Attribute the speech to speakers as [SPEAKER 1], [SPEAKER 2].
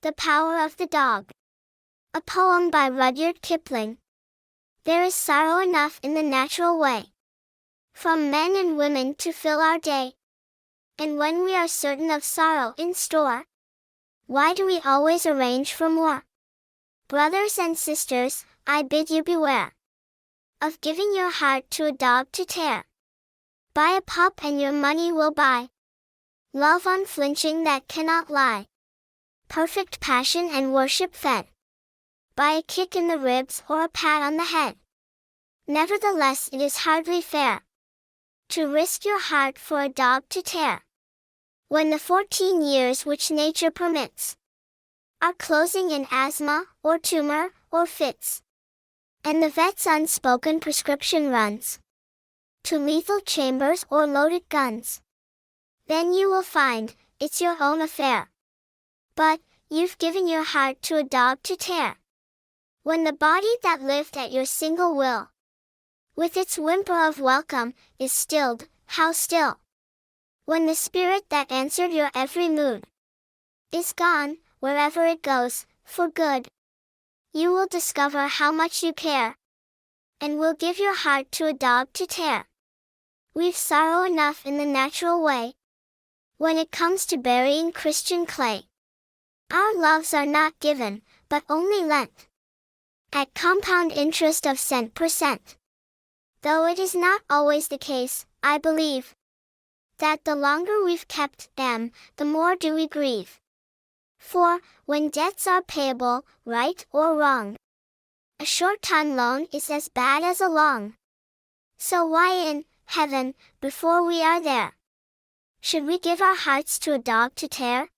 [SPEAKER 1] The Power of the Dog. A poem by Rudyard Kipling. There is sorrow enough in the natural way, from men and women to fill our day. And when we are certain of sorrow in store, why do we always arrange for more? Brothers and sisters, I bid you beware of giving your heart to a dog to tear. Buy a pup and your money will buy love unflinching that cannot lie, perfect passion and worship fed by a kick in the ribs or a pat on the head. Nevertheless, it is hardly fair to risk your heart for a dog to tear, when the 14 years which nature permits are closing in asthma, or tumor, or fits, and the vet's unspoken prescription runs to lethal chambers or loaded guns. Then you will find, it's your own affair. But, you've given your heart to a dog to tear, when the body that lived at your single will, with its whimper of welcome, is stilled. How still! When the spirit that answered your every mood is gone, wherever it goes, for good, you will discover how much you care, and will give your heart to a dog to tear. We've sorrow enough in the natural way, when it comes to burying Christian clay. Our loves are not given, but only lent, at compound interest of cent per cent. Though it is not always the case, I believe, that the longer we've kept them, the more do we grieve. For, when debts are payable, right or wrong, a short time loan is as bad as a long. So why in heaven, before we are there, should we give our hearts to a dog to tear?